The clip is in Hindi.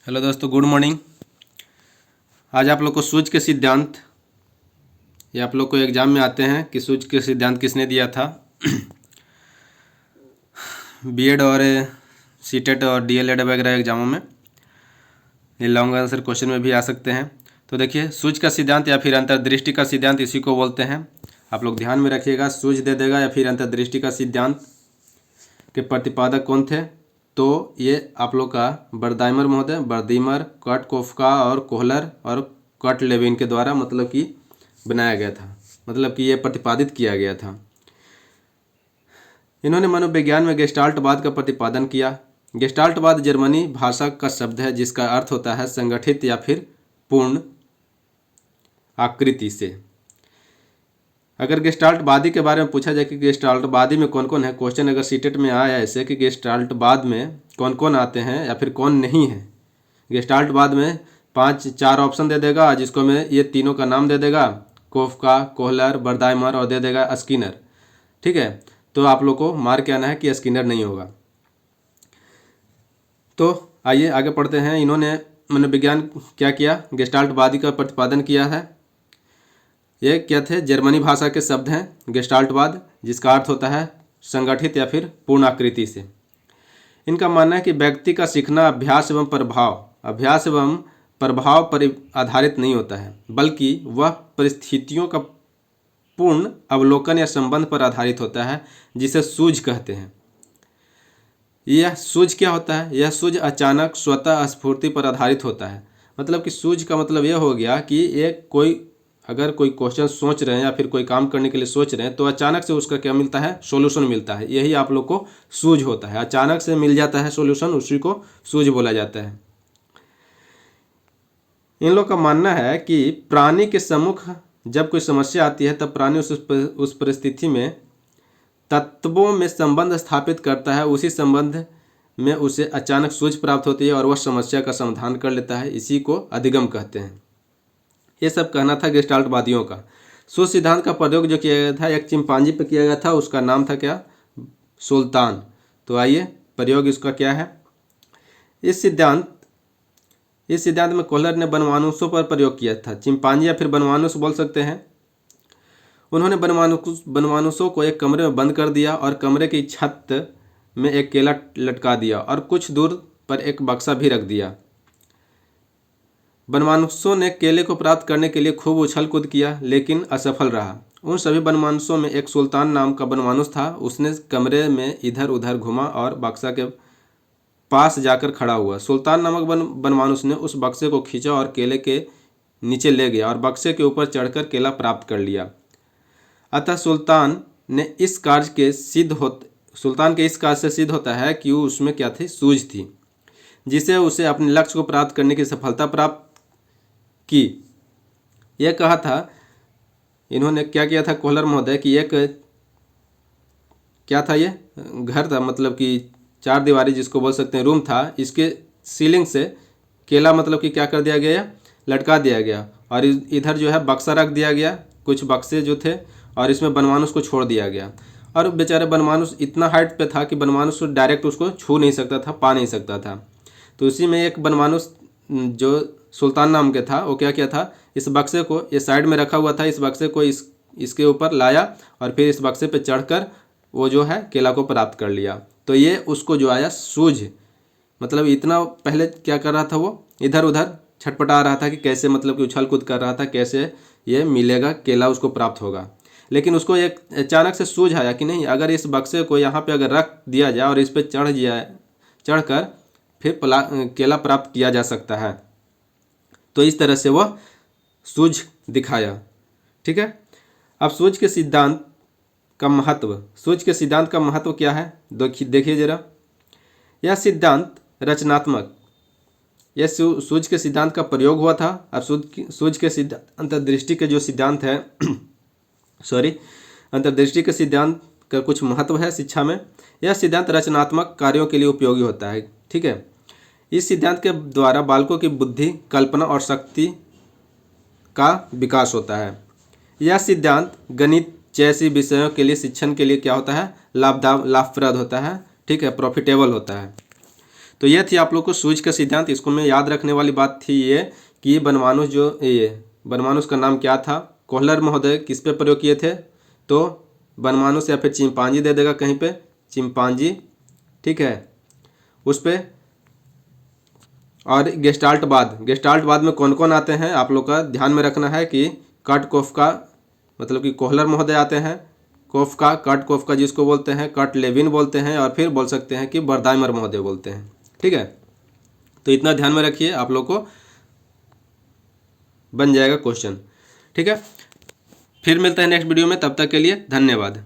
हेलो दोस्तों, गुड मॉर्निंग। आज आप लोग को सूझ के सिद्धांत, ये आप लोग को एग्जाम में आते हैं कि सूझ के सिद्धांत किसने दिया था। बीएड और सीटेट और डीएलएड वगैरह एग्जामों में ये लॉन्ग आंसर क्वेश्चन में भी आ सकते हैं। तो देखिए, सूझ का सिद्धांत या फिर अंतर्दृष्टि का सिद्धांत इसी को बोलते हैं। आप लोग ध्यान में रखिएगा, सूझ दे देगा या फिर अंतर्दृष्टि का सिद्धांत के प्रतिपादक कौन थे। तो ये आप लोग का बर्दाइमर महोदय, बर्दीमर, कट कोफका और कोहलर और कट लेविन के द्वारा मतलब कि बनाया गया था, मतलब कि ये प्रतिपादित किया गया था। इन्होंने मनोविज्ञान में गेस्टाल्टवाद का प्रतिपादन किया। गेस्टाल्टवाद जर्मनी भाषा का शब्द है जिसका अर्थ होता है संगठित या फिर पूर्ण आकृति से। अगर गेस्टाल्टवादी के बारे में पूछा जाए कि गेस्टाल्टवादी में कौन कौन है, क्वेश्चन अगर सीटेट में आया ऐसे कि गेस्टाल्टवाद में कौन कौन आते हैं या फिर कौन नहीं है। गेस्टाल्टवाद में 4 ऑप्शन दे देगा, जिसको में ये तीनों का नाम दे देगा, कोफका, कोहलर, बर्दाइमर और दे देगा स्किनर। ठीक है, तो आप लोग को मार्क आना है कि स्किनर नहीं होगा। तो आइए आगे पढ़ते हैं। इन्होंने मनोविज्ञान क्या किया, गेस्टाल्टवादी का प्रतिपादन किया है। ये क्या थे, जर्मनी भाषा के शब्द हैं गेस्टाल्टवाद, जिसका अर्थ होता है संगठित या फिर पूर्ण आकृति से। इनका मानना है कि व्यक्ति का सीखना अभ्यास एवं प्रभाव पर आधारित नहीं होता है, बल्कि वह परिस्थितियों का पूर्ण अवलोकन या संबंध पर आधारित होता है, जिसे सूझ कहते हैं। यह सूझ क्या होता है, यह सूझ अचानक स्वतः स्फूर्ति पर आधारित होता है। मतलब कि सूझ का मतलब यह हो गया कि एक अगर कोई क्वेश्चन सोच रहे हैं या फिर कोई काम करने के लिए सोच रहे हैं तो अचानक से उसका क्या मिलता है, सॉल्यूशन मिलता है। यही आप लोग को सूझ होता है, अचानक से मिल जाता है सॉल्यूशन, उसी को सूझ बोला जाता है। इन लोग का मानना है कि प्राणी के सम्मुख जब कोई समस्या आती है तब प्राणी उस परिस्थिति में तत्वों में संबंध स्थापित करता है, उसी संबंध में उसे अचानक सूझ प्राप्त होती है और वह समस्या का समाधान कर लेता है। इसी को अधिगम कहते हैं। ये सब कहना था गेस्टाल्टवादियों का। सूझ सिद्धांत का प्रयोग जो किया गया था एक चिंपांजी पे किया गया था, उसका नाम था क्या, सुल्तान। तो आइए प्रयोग इसका क्या है। इस सिद्धांत में कोहलर ने बनमानुषों पर प्रयोग किया था। चिंपांजी या फिर बनमानुष बोल सकते हैं। उन्होंने बनमानुषों को एक कमरे में बंद कर दिया और कमरे की छत में एक केला लटका दिया और कुछ दूर पर एक बक्सा भी रख दिया। बनमानुषों ने केले को प्राप्त करने के लिए खूब उछल कूद किया, लेकिन असफल रहा। उन सभी बनमानुषों में एक सुल्तान नाम का बनमानुष था। उसने कमरे में इधर उधर घूमा और बक्सा के पास जाकर खड़ा हुआ। सुल्तान नामक बनमानुष ने उस बक्से को खींचा और केले के नीचे ले गया और बक्से के ऊपर चढ़कर केला प्राप्त कर लिया। अतः सुल्तान के इस कार्य से सिद्ध होता है कि उसमें क्या थी, सूझ थी, जिसे उसे अपने लक्ष्य को प्राप्त करने की सफलता प्राप्त की। यह कहा था, इन्होंने क्या किया था कोहलर महोदय कि एक क्या था, ये घर था, मतलब कि 4 दीवारी जिसको बोल सकते हैं रूम था। इसके सीलिंग से केला मतलब कि क्या कर दिया गया, लटका दिया गया और इधर जो है बक्सा रख दिया गया, कुछ बक्से जो थे, और इसमें बनमानुष को छोड़ दिया गया। और बेचारे बनमानुष इतना हाइट पे था कि बनमानुष डायरेक्ट उसको छू नहीं सकता था, पा नहीं सकता था। तो उसी में एक बनमानुष जो सुल्तान नाम के था, वो क्या किया था, इस बक्से को ये साइड में रखा हुआ था, इस बक्से को इसके ऊपर लाया और फिर इस बक्से पे चढ़कर वो जो है केला को प्राप्त कर लिया। तो ये उसको जो आया सूझ, मतलब इतना पहले क्या कर रहा था, वो इधर उधर छटपटा रहा था कि कैसे, मतलब कि उछल कूद कर रहा था, कैसे ये मिलेगा, केला उसको प्राप्त होगा। लेकिन उसको एक अचानक से सूझ आया कि नहीं, अगर इस बक्से को यहाँ पे अगर रख दिया जाए और इस पर चढ़कर फिर केला प्राप्त किया जा सकता है। तो इस तरह से वह सूझ दिखाया। ठीक है, अब सूझ के सिद्धांत का महत्व क्या है, देखिए जरा। यह सिद्धांत रचनात्मक, यह सूझ के सिद्धांत का प्रयोग हुआ था। अब सूझ के सिद्धांत अंतर्दृष्टि के जो सिद्धांत है अंतर्दृष्टि के सिद्धांत का कुछ महत्व है शिक्षा में। यह सिद्धांत रचनात्मक कार्यों के लिए उपयोगी होता है। ठीक है, इस सिद्धांत के द्वारा बालकों की बुद्धि, कल्पना और शक्ति का विकास होता है। यह सिद्धांत गणित जैसी विषयों के लिए शिक्षण के लिए क्या होता है, लाभप्रद होता है। ठीक है, प्रॉफिटेबल होता है। तो ये थी आप लोग को सूज का सिद्धांत। इसको में याद रखने वाली बात थी ये कि बनमानुस जो ये बनमानुस का नाम क्या था, कोहलर महोदय किस पे प्रयोग किए थे, तो बनमानुस या फिर चिंपांजी दे देगा कहीं पे, चिंपांजी, ठीक है, उस पे। और गेस्टाल्टवाद में कौन कौन आते हैं आप लोग का ध्यान में रखना है कि कट कोफका मतलब कि कोहलर महोदय आते हैं, कोफका, कट कोफका जिसको बोलते हैं, कट लेविन बोलते हैं, और फिर बोल सकते हैं कि बर्दाइमर महोदय बोलते हैं, ठीक है। तो इतना ध्यान में रखिए, आप लोग को बन जाएगा क्वेश्चन, ठीक है। फिर मिलते हैं नेक्स्ट वीडियो में, तब तक के लिए धन्यवाद।